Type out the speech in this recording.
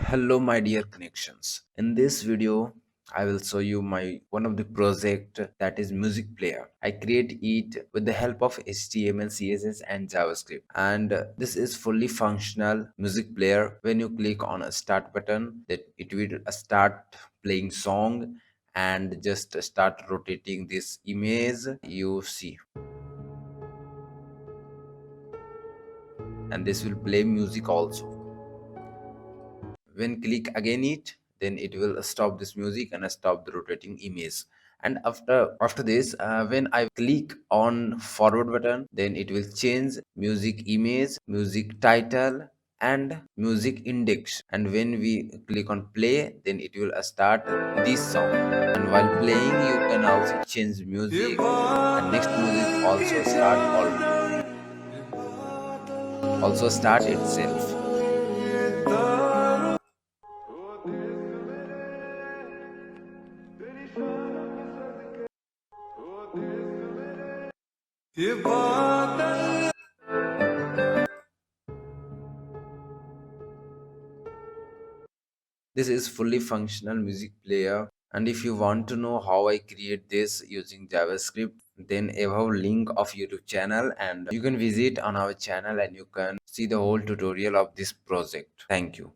Hello my dear connections. In this video I will show you my one of the project that is music player. I create it with the help of HTML, CSS and JavaScript, and this is fully functional music player. When you click on a start button, that it will start playing song and just start rotating this image you see, and this will play music also. When click again it, then it will stop this music and stop the rotating image. And after this, when I click on forward button, then it will change music image, music title and music index. And when we click on play, then it will start this song. And while playing you can also change music, and next music also start itself. This is fully functional music player, and if you want to know how I create this using JavaScript, then above link of YouTube channel, and you can visit on our channel and you can see the whole tutorial of this project. Thank you.